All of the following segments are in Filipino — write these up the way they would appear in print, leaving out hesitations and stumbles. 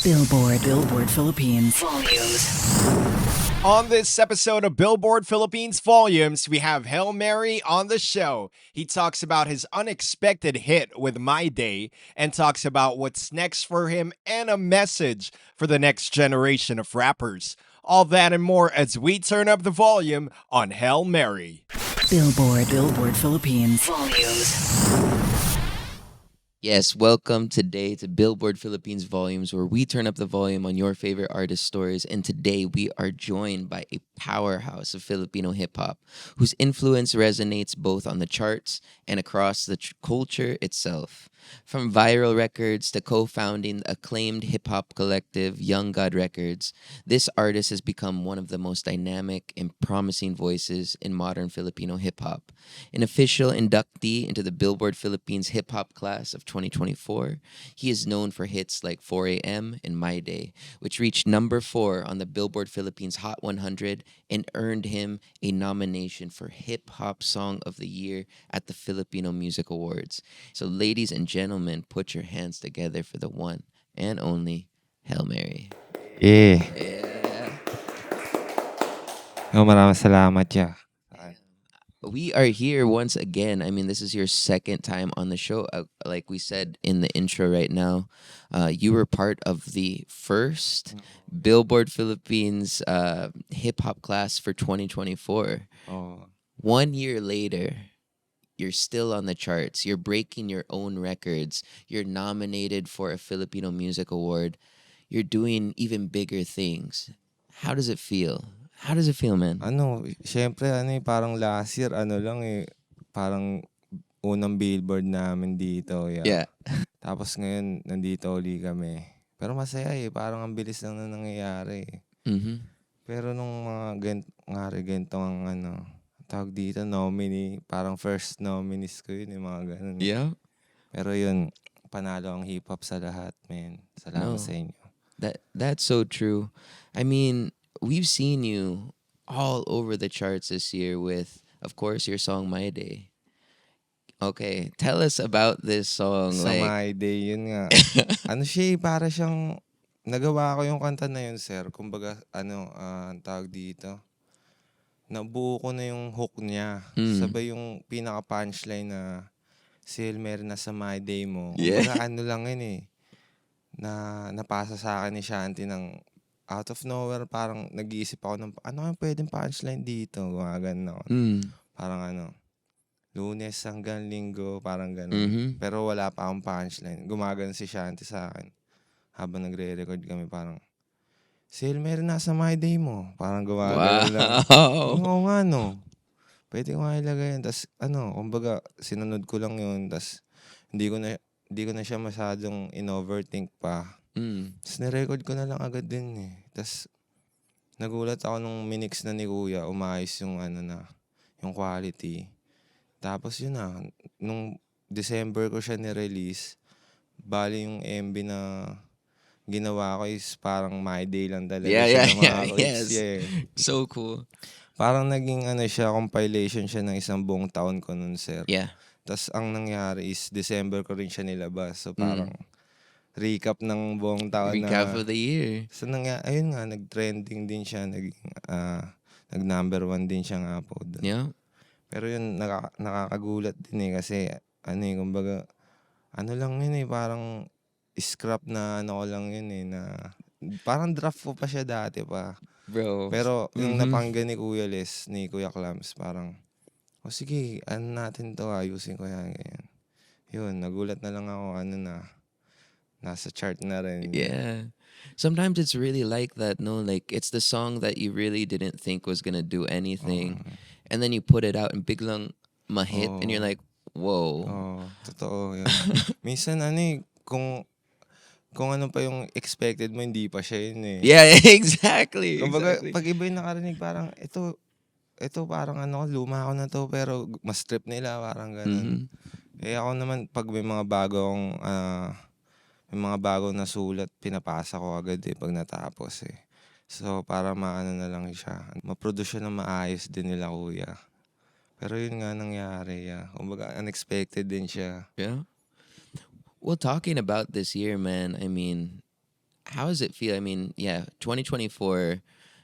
Billboard Philippines. On this episode of Billboard Philippines Volumes, we have Hail Mary on the show. He talks about his unexpected hit with My Day and talks about what's next for him and a message for the next generation of rappers. All that and more as we turn up the volume on Hail Mary. Billboard Philippines. Yes, welcome today to Billboard Philippines Volumes, where we turn up the volume on your favorite artist stories. And today we are joined by a powerhouse of Filipino hip hop whose influence resonates both on the charts and across the culture itself. From viral records to co founding the acclaimed hip hop collective Young God Records, this artist has become one of the most dynamic and promising voices in modern Filipino hip hop. An official inductee into the Billboard Philippines hip hop class of 2024, he is known for hits like 4am and My Day, which reached number 4 on the Billboard Philippines Hot 100 and earned him a nomination for Hip Hop Song of the Year at the Filipino Music Awards. So, ladies and gentlemen, put your hands together for the one and only Hail Mary. Yeah. Yeah. Maraming salamat, yeah. We are here once again. I mean, this is your second time on the show. Like we said in the intro right now, you were part of the first Billboard Philippines hip hop class for 2024. Oh. 1 year later, you're still on the charts. You're breaking your own records. You're nominated for a Filipino Music Award. You're doing even bigger things. How does it feel? How does it feel, man? Syempre, parang last year, parang unang billboard namin dito, yeah. Yeah. Tapos ngayon, nandito uli kami. Pero masaya parang ang bilis lang na nangyayari. Mm-hmm. Pero nung mga ganito ang tawag dito, nominee, parang first nominees ko yun, mga ganun. Yeah. Pero yun, panalo ang hip-hop sa lahat, man. Salamat No. sa inyo. That's so true. I mean, we've seen you all over the charts this year with, of course, your song My Day. Okay, tell us about this song. Sa My Day, yun nga. Para siyang, nagawa ko yung kanta na yun, sir. Kumbaga, ang tawag dito. Nabuo ko na yung hook niya. Sabay yung pinaka-punchline na, si Hail Mary na sa My Day mo. Kumbaga, lang yun na napasa sa akin ni Shanti ng out of nowhere, parang nag-iisip ako ng, ano yung pwedeng punchline dito? Gumagan ako. Parang Lunes hanggang Linggo, parang gano'n. Mm-hmm. Pero wala pa akong punchline. Gumagan si Shanti sa akin. Habang nagre-record kami, parang, si Hail Mary nasa My Day mo. Parang gumagan lang. Oo nga, no. Pwede ko nga ilagay yan. Tapos, kumbaga, sinunod ko lang yun. Tapos, hindi ko na siya masyadong in-overthink pa. Tapos nirecord ko na lang agad din Tapos nagulat ako nung minix na ni Kuya, umayos yung yung quality. Tapos yun nung December ko siya ni-release, bali yung MV na ginawa ko is parang My Day lang talaga siya ng mga clips. Yes. So cool. Parang naging siya, compilation siya ng isang buong taon ko nun, sir. Yeah. Tapos ang nangyari is December ko rin siya nilabas. So parang recap ng buong taon Recap of the year. So ayun nga, nag-trending din siya, nag-number 1 din siya nga po. Yeah. Pero yun, nakakagulat din kasi kumbaga, lang yun parang scrap na ko lang yun na parang draft ko pa siya dati pa. Bro. Pero yung napanggan ni Kuya Les, ni Kuya Clams, parang, sige, natin to, ayusin ko yan, ganyan. Yun, nagulat na lang ako, nasa chart na rin. Yeah. Sometimes it's really like that, no? Like, it's the song that you really didn't think was gonna do anything. And then you put it out and biglang ma-hit and you're like, whoa. Totoo. Yun. Minsan, kung ano pa yung expected mo, hindi pa siya yun Yeah, exactly. Kumbaga, exactly. pag iba yung nakarinig, parang, ito parang luma ko na to, pero mas trip nila, parang ganun. Ako naman, pag may mga bagong nasulat, pinapasa ko agad pag natapos So, para maano na lang siya. Ma-produce siya na maayos din nila, Kuya. Pero yun nga nangyari, Kumbaga, unexpected din siya. Yeah. Well, talking about this year, man, I mean, how does it feel? I mean, yeah, 2024,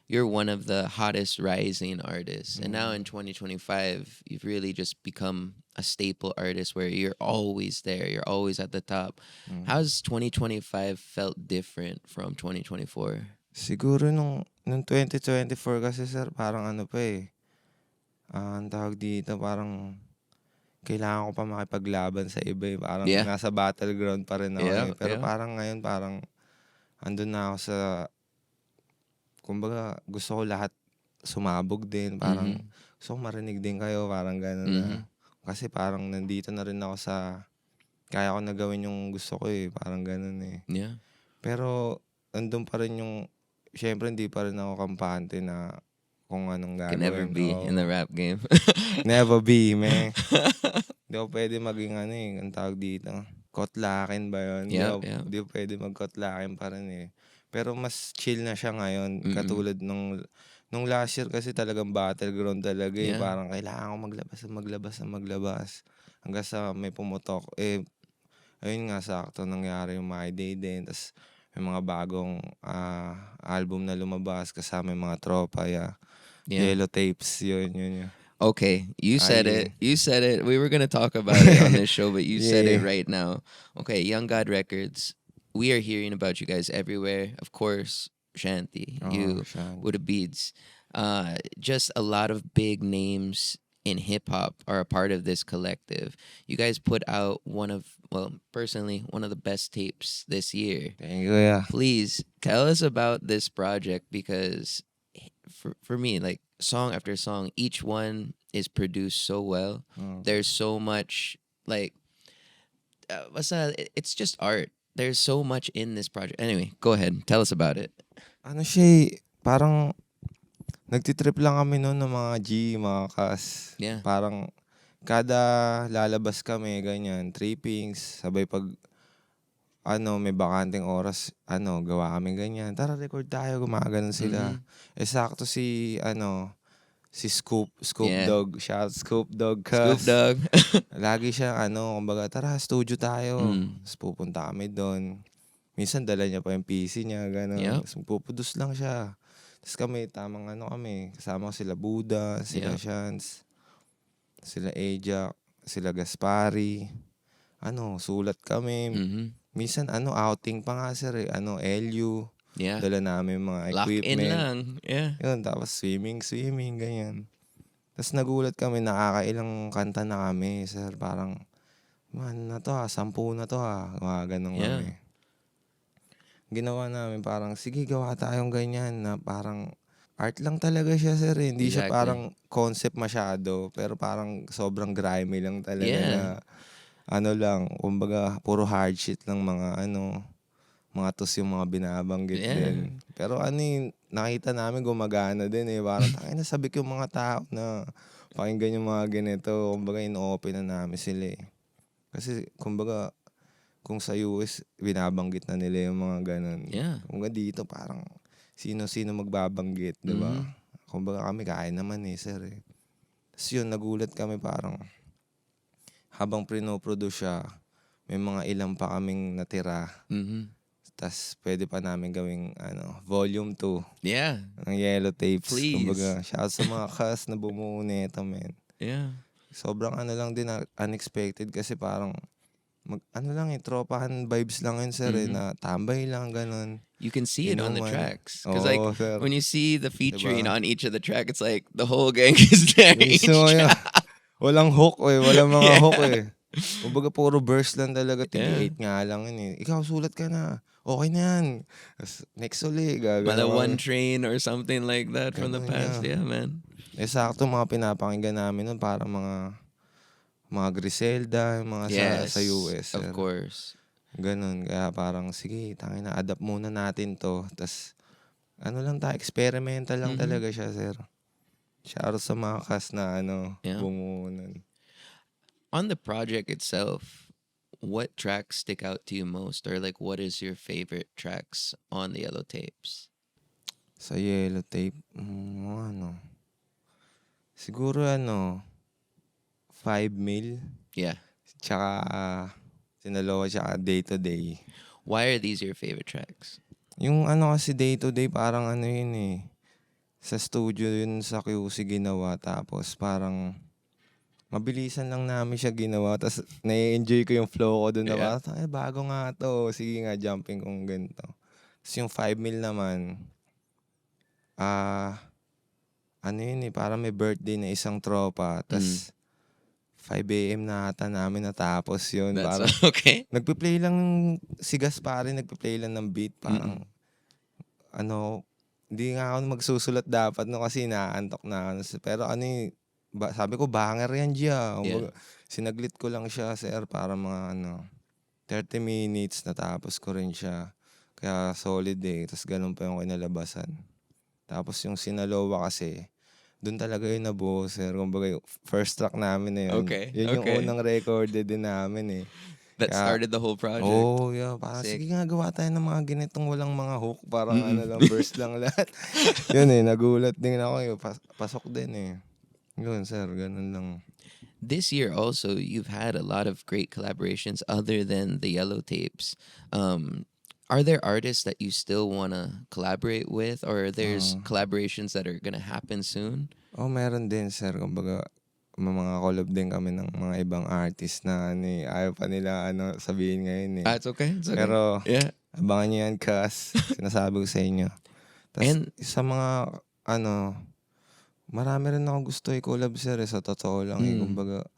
you're one of the hottest rising artists. And now in 2025, you've really just become a staple artist where you're always there. You're always at the top. How's 2025 felt different from 2024? Siguro nung 2024 kasi sir, parang ano pa eh. Ang tawag dito, parang kailangan ko pa makipaglaban sa iba eh. Parang Yeah. nasa battleground pa rin ako Yeah, eh. Pero yeah. parang ngayon, parang andun na ako sa, kumbaga gusto ko lahat sumabog din. Parang gusto ko marinig din kayo, parang gano'n na. Kasi parang nandito na rin ako sa, kaya ko na gawin yung gusto ko eh. Parang gano'n eh. Yeah. Pero andun pa rin yung, syempre hindi pa rin ako kampante na kung anong Can never gagawin. be Oo. in the rap game. Never be, man. Hindi ako pwede maging ano eh, ang tawag dito. Kotlakin ba yun? Yeah, Hindi yeah. Hindi ako pwede magkotlakin pa rin eh. Pero mas chill na siya ngayon. Katulad nung last year kasi talagang battleground talaga eh. Yeah. Parang kailangan ko maglabas. Hanggang sa may pumutok. Eh, ayun nga, sakto nangyari yung My Day din. Tapos may mga bagong album na lumabas kasama yung mga tropa. Yeah. Yeah. Yellow Tapes, yun. Okay, you said Ay. it. You said it. We were gonna talk about it on this show, but you said it Yeah. right now. Okay, Young God Records. We are hearing about you guys everywhere. Of course, Shanty, you, Siya. Buddha Beads. Just a lot of big names in hip hop are a part of this collective. You guys put out personally, one of the best tapes this year. Thank you, yeah. Please tell us about this project because for me, like song after song, each one is produced so well. There's so much like it's just art. There's so much in this project. Anyway, go ahead. Tell us about it. Ano siya eh, parang nagtitrip lang kami noon ng mga G, mga Kas. Yeah. Parang kada lalabas kami, ganyan, trippings, sabay pag may bakanteng oras, gawa kami ganyan. Tara, record tayo, gumaganon sila. Eh, sakto si Scoop Yeah. Dog. Shout Scoop Dog. Scoop Dog. Lagi siya, kumbaga, tara, studio tayo. Tapos pupunta kami doon. Minsan dala niya pa yung PC niya, gano'n. Yep. Tapos magpupudus lang siya. Tapos kami, kami. Kasama ko sila Buddha, sila Yep. Shans, sila Ajax, sila Gaspari. Sulat kami. Minsan, outing pa nga sir eh. LU. Yeah. Dala namin mga Lock in equipment. lang. Yeah. Yun, tapos swimming, ganyan. Tapos nagulat kami, nakakailang kanta na kami, sir. Parang, man na to 10 na to mga ganun Yeah. kami. Ginawa namin parang, sige, gawa tayong ganyan na parang, art lang talaga siya, sir. Hindi siya Exactly. parang concept masyado, pero parang sobrang grimy lang talaga Yeah. na, lang, kumbaga, puro hard shit lang mga tos yung mga binabanggit Yeah. din. Pero nakita namin gumagana din eh. Parang sabik yung mga tao na pakinggan yung mga ganito. Kumbaga, ino-open na namin sila eh. Kasi, kumbaga, kung sa US, binabanggit na nila yung mga ganun. Yeah. Kumbaga dito, parang sino-sino magbabanggit, di ba? Kumbaga kami, kaya naman eh, sir eh. Tapos yun, nagulat kami parang, habang pinoproduce siya, may mga ilang pa kaming natira. Tas pwede pa namin gawing volume 2 Yeah. ng Yellow Tapes. Please. Kumbaga, shout sa mga Kas na bumuo nito, men. Yeah. Sobrang lang din, unexpected kasi parang tropahan vibes lang yun, sir, eh, na tambay lang, ganun. You can see it on the Inuman. tracks. Because Oo, sir. when you see the featuring Diba? on each of the track, it's like the whole gang is there. each Mismo, yun. track. Walang hook eh, walang mga Yeah. hook eh. Kumbaga, puro verse lang talaga, Yeah. 8 nga lang yun eh. Ikaw, sulat ka na. Okay na yan. Tapos, next ulit, By the gagawin. one train or something like that from the Ganun past. na. Yeah, man. Eh, sakto mga pinapakinggan namin nun, parang mga Griselda, yung mga Yes. sa US. Of sir. course. Ganun. Kaya parang, sige, tangina, adapt muna natin to. Tapos, lang tayo, experimental lang talaga siya, sir. Shoutout sa mga Kas na Yeah. bumuo nun. On the project itself, what tracks stick out to you most? Or like, what is your favorite tracks on the Yellow Tapes? Sa Yellow Tape, siguro 5 mil, Yeah. tsaka Sinaloa, tsaka Day to Day. Why are these your favorite tracks? Yung ano kasi day to day parang ano yun eh. Sa studio yun sa QC ginawa tapos parang mabilisan lang namin siya ginawa tapos nai-enjoy ko yung flow ko dun na Yeah. parang, "Ay, bago nga to. Sige nga, jumping kung ganito." Tapos yung 5 mil naman, ah, ano yun eh, parang may birthday na isang tropa. Tapos 5 AM na ata namin natapos yun. That's Parang okay. nagpe-play lang si Gaspare, nagpe-play lang ng beat. Parang ano, hindi nga ako magsusulat dapat no kasi inaantok na ako. Pero ano eh, sabi ko, banger yan, Gia. Yeah. Sinaglit ko lang siya, sir, para mga 30 minutes, natapos ko rin siya. Kaya solid eh. Tapos ganun pa yung kinalabasan. Tapos yung Sinaloa kasi, doon talaga yung nabuo, sir. Kumbaga, yung first track namin na yun. Okay, Yun yung okay. unang recorded din namin eh. That Kaya- started the whole project. Oh, yeah. Parang, Sick. sige nga, gawa tayo ng mga ganitong walang mga hook. Parang ano lang, verse lang lahat. Yun eh, nagulat din ako. Pasok din eh. Yun, sir, ganun lang. This year also you've had a lot of great collaborations other than the Yellow Tapes. Are there artists that you still want to collaborate with, or there's collaborations that are gonna happen soon? Oh, meron din, sir. Kumbaga, may mga collab din kami ng mga ibang artist na ayaw pa nila sabihin ngayon eh. It's okay. It's okay. Pero, yeah. abangan nyo yan, Kas. Sinasabi ko sa inyo. Tapos, And- sa mga, marami rin ako gusto i-collab, sir, sa totoo lang. Kumbaga,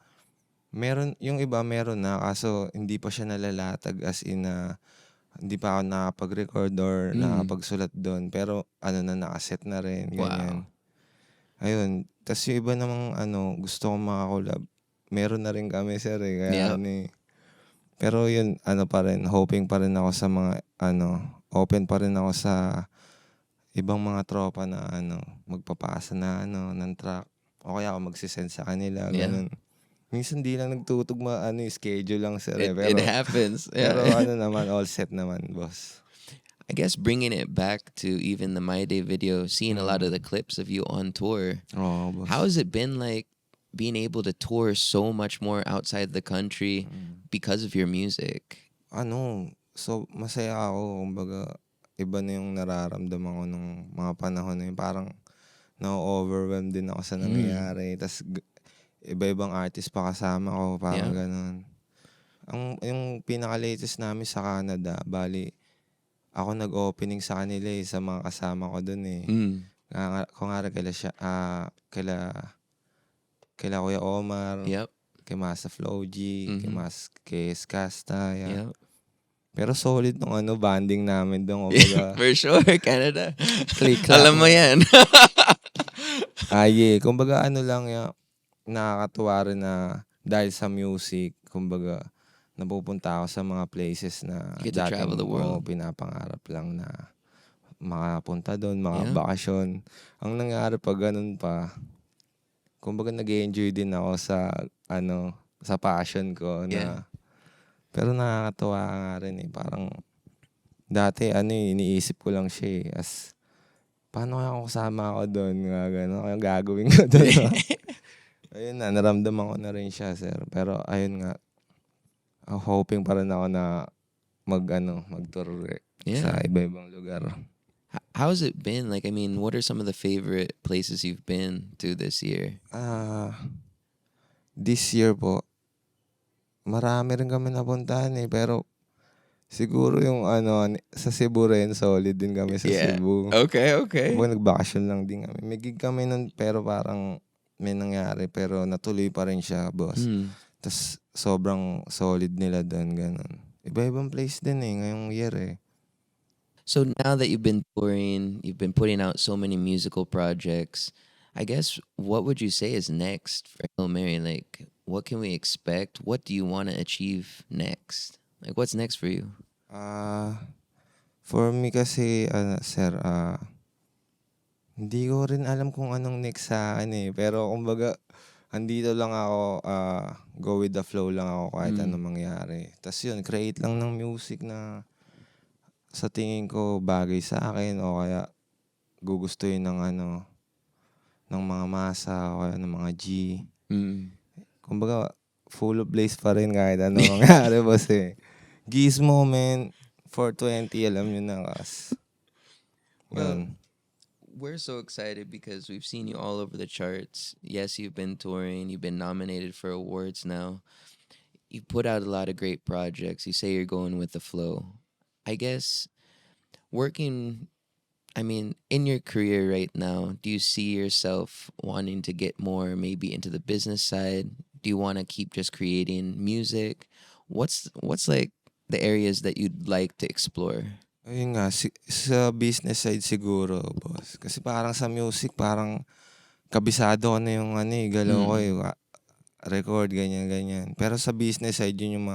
yung iba meron na, kaso hindi pa siya nalalatag as in hindi pa ako nakapag-record or nakapagsulat doon. Pero, nakaset na rin, ganyan. Ayun. Tapos yung iba namang, gusto kong makakolab. Meron na rin kami, sir, eh. Kaya, pero yun, pa rin, hoping pa rin ako sa mga, open pa rin ako sa ibang mga tropa na, magpapasa na, ng track. O kaya ako magsisend sa kanila, ganun. Minsan di lang nagtutugma, schedule lang, sir. Pero, It happens. Yeah. pero naman, all set naman, boss. I guess bringing it back to even the My Day video, seeing a lot of the clips of you on tour. Oo, boss. How has it been like being able to tour so much more outside the country because of your music? So masaya ako, kumbaga, iba na yung nararamdaman ko nung mga panahon na yun. Parang na-overwhelmed din ako sa nangyayari. Tapos iba-ibang artist pa kasama ko, parang ganun. Yung pinaka-latest namin sa Canada, bali, ako nag-opening sa kanila sa mga kasama ko dun eh. Kung nga rin kaila Kuya Omar, Yep. kay Masa Flow G, kay Skasta, Yep. Pero solid nung banding namin doon. Kumbaga, For sure, Canada. click Alam mo yan. kumbaga lang nakakatuwa rin na dahil sa music, kumbaga, napupunta ako sa mga places na You get to travel the world. Pinapangarap lang na makapunta doon, mga bakasyon. Ang nangyari pa ganun pa, kumbaga nag-enjoy din ako sa sa passion ko na pero nakakatuwa nga rin eh. Parang dati iniisip ko lang siya eh, as paano kaya kung kasama ako doon, nga gano'n, kaya gagawin ko doon. Ayun na, naramdaman ko na rin siya, sir. Pero ayun nga, hoping pa rin ako na mag-tour sa iba-ibang lugar. How's it been? Like, I mean, what are some of the favorite places you've been to this year? This year po, marami rin kami napuntahan eh. Pero siguro yung sa Cebu rin, solid din kami sa Cebu. Okay. Nagbakasyon lang din kami. May gig kami nun, pero parang may nangyari. Pero natuloy pa rin siya, boss. Tapos sobrang solid nila doon, ganun. Iba-ibang place din eh, ngayong year eh. So now that you've been touring, you've been putting out so many musical projects, I guess what would you say is next for Hail Mary? Like, what can we expect? What do you want to achieve next? Like, what's next for you? For me kasi, sir, hindi ko rin alam kung anong next sa akin eh. Pero kumbaga, andito lang ako, go with the flow lang ako kahit anong mangyari. Tapos yun, create lang ng music na sa tingin ko bagay sa akin o kaya gugustuhin ng ng mga masa o kaya ng mga G. Kumbaga, full of blaze pa rin kahit anong mangyari, boss eh. Gizmo, man, 420, alam nyo na, Kas. Well, Yun. we're so excited because we've seen you all over the charts. Yes, you've been touring, you've been nominated for awards now. You've put out a lot of great projects. You say you're going with the flow. I guess working, I mean, in your career right now, do you see yourself wanting to get more maybe into the business side? Do you want to keep just creating music? What's like the areas that you'd like to explore? Ayun nga, sa business side siguro, boss. Kasi parang sa music, parang kabisado ko na yung galaw ko Mm. record, ganyan, ganyan. Pero sa business side, yun yung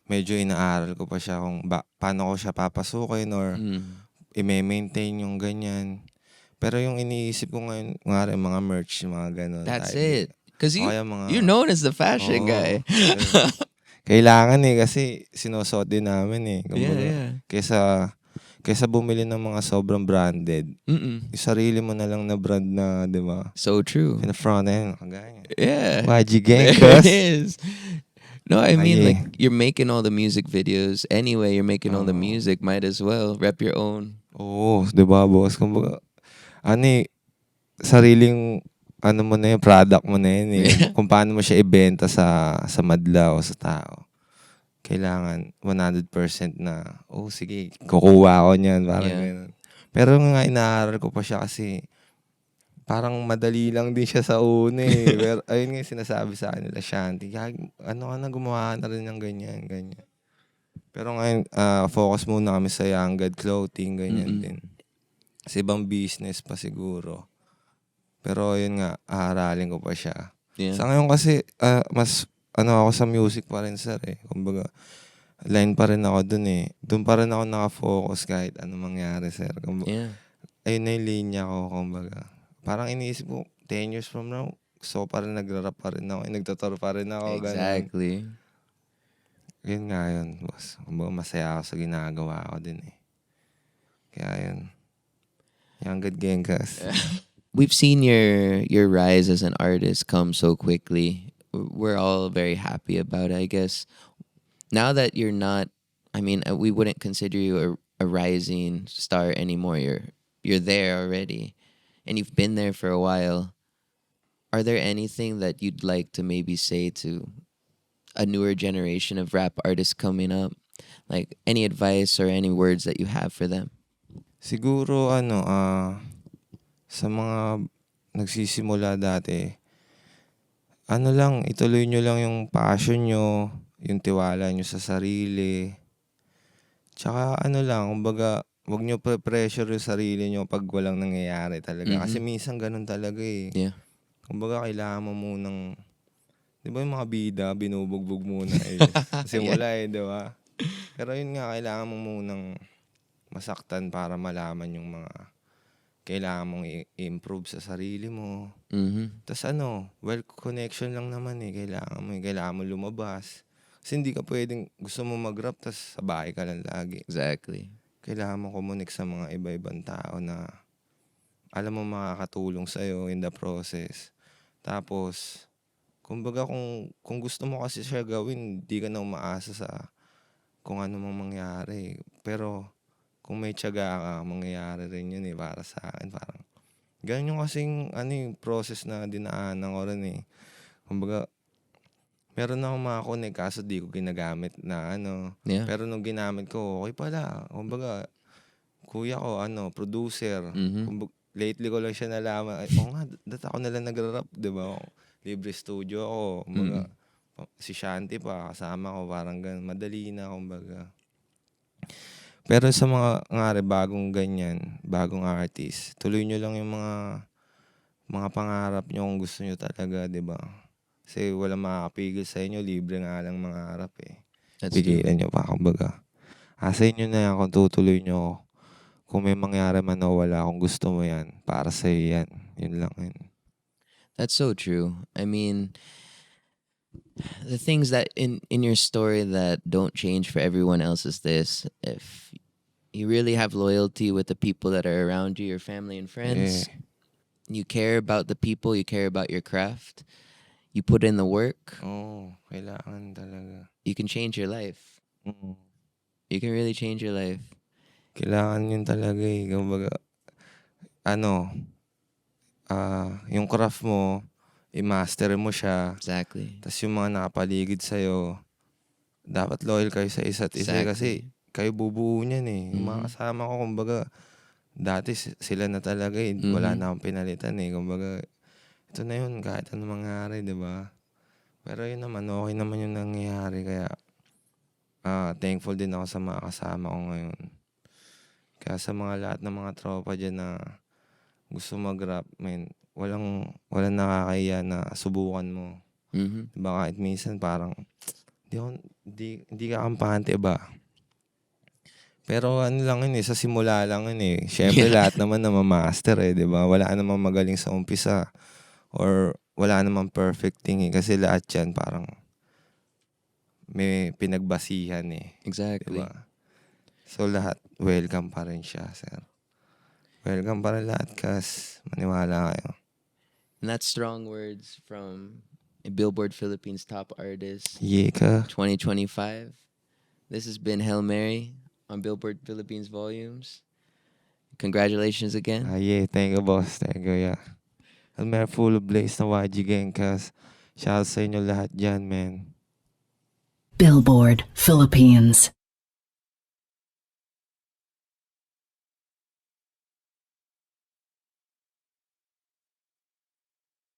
medyo inaaral ko pa siya kung paano ko siya papasukin or Mm. i-maintain yung ganyan. Pero yung iniisip ko ngayon, nga rin, mga merch, mga ganun. That's type. it. Cause O you kaya mga, you're known as the fashion oo. guy. Kailangan kasi sinusuot din namin Yeah, Kumbaga, yeah. kaysa bumili ng mga sobrang branded, Mm. yung sarili mo na lang na brand na, di ba? So true. Pina-front end, kagaya. Yeah. YG Gang, There it cuz. is. No, I mean Ay, like you're making all the music videos anyway. You're making all the Oo. music. Might as well rep your own. Oo, di ba, boss? Kumbaga, sariling, mo na yun, product mo na yun Kung paano mo siya ibenta sa madla o sa tao. Kailangan 100% na, sige, kukuha ako niyan, parang Yeah. ganun. Pero nga, inaaral ko pa siya kasi parang madali lang din siya sa una Pero ayun nga yung sinasabi sa akin nila, Shanti, ano ka na, gumawa na rin ng ganyan, ganyan. Pero ngayon, focus muna kami sa Young God Clothing, ganyan Mm-mm. din. Sa ibang business pa siguro. Pero yun nga, aaralin ko pa siya. Yeah. Sa ngayon kasi, mas ako sa music pa rin, sir Kumbaga, line pa rin ako dun Dun pa rin ako nakafocus kahit ano mangyari, sir. Yeah. Ayun na yung linya ko, kumbaga. Parang iniisip ko, 10 years from now, gusto ko pa rin nagra-rap pa rin ako, nagtuturo pa rin ako, ganun. Exactly. Yun nga yun, boss. Kumbaga, masaya ako sa ginagawa ko din Kaya yun. Young God Gengas. We've seen your rise as an artist come so quickly. We're all very happy about it, I guess. Now that you're not, I mean, we wouldn't consider you a rising star anymore. You're there already, and you've been there for a while. Are there anything that you'd like to maybe say to a newer generation of rap artists coming up? Like any advice or any words that you have for them? Siguro, sa mga nagsisimula dati, ituloy nyo lang yung passion nyo, yung tiwala nyo sa sarili. Tsaka kumbaga, wag nyo pressure yung sarili nyo pag walang nangyayari talaga. Kasi minsan ganun talaga Yeah. Kumbaga, kailangan mo munang, di ba yung mga bida, binubugbog muna simula di ba? Pero yun nga, kailangan mo munang masaktan para malaman yung mga kailangan mong i-improve sa sarili mo. Mm-hmm. Tapos connection lang naman kailangan mo lumabas. Kasi hindi ka pwedeng gusto mo mag-rap tapos sa bahay ka lang lagi. Exactly. Kailangan mo kumunik sa mga iba-ibang tao na alam mo makakatulong sa'yo in the process. Tapos, kumbaga kung gusto mo kasi siya gawin, di ka na umaasa sa kung ano mang mangyari. Pero, kung may tiyaga ka, mangyayari rin yun para sa akin. Parang, ganun yung kasing process na dinaanan ko rin Kumbaga, meron akong mga connect kaso di ko ginagamit na Yeah. Pero nung ginamit ko, okay pala. Kumbaga, kuya ko, producer. Mm-hmm. Kumbaga, lately ko lang siya nalaman. Nga, ako nalang nagra-rap, di ba? Libre studio ako. Kumbaga, si Shanti pa, kasama ko, parang ganun. Madali na, kumbaga. Pero sa mga bagong artist, tuloy nyo lang yung mga pangarap nyo kung gusto nyo talaga, di ba? Kasi walang makakapigil sa inyo, libre nga lang mangarap That's true. Pigilan nyo pa, kumbaga. Sa inyo na yan kung tutuloy nyo. Kung may mangyari man o wala, kung gusto mo yan, para sa'yo yan. Yun lang yun. That's so true. I mean, the things that in your story that don't change for everyone else is this: if you really have loyalty with the people that are around you, your family and friends, you care about the people, you care about your craft, you put in the work, Kailangan talaga. you can change your life. Mm. You can really change your life. Kailangan yun talaga Kumbaga, yung craft mo, i-master mo siya. Exactly. Tapos yung mga nakapaligid sa'yo, dapat loyal kayo sa isa't isa. Kasi kayo bubuo niyan eh. Yung mga kasama ko, kumbaga, dati sila na talaga eh. Wala na akong pinalitan eh. Kumbaga, ito na yun, kahit ano mangyari, di ba? Pero yun naman, okay naman yung nangyayari. Kaya, thankful din ako sa mga kasama ko ngayon. Kaya sa mga lahat ng mga tropa dyan na gusto mag-rap, man, walang nakakahiya na subukan mo. Diba kahit minsan parang, hindi ka kampante ba? Pero ano lang yun eh, sa simula lang yun eh. Siyempre lahat naman na ma-master eh, di ba? Wala namang magaling sa umpisa. Or wala namang perfect thing eh. Kasi lahat yan parang may pinagbasihan eh. Exactly. Diba? So lahat, welcome pa rin siya, sir. Welcome pa rin lahat, kas maniwala kayo. And that's strong words from a Billboard Philippines top artist. Yeah ka. 2025. This has been Hail Mary on Billboard Philippines Volumes. Congratulations again. Yeah, thank you, boss. Thank you, yeah. And may full of blaze na YG gang, kas shout sa inyo lahat dyan, man. Billboard Philippines.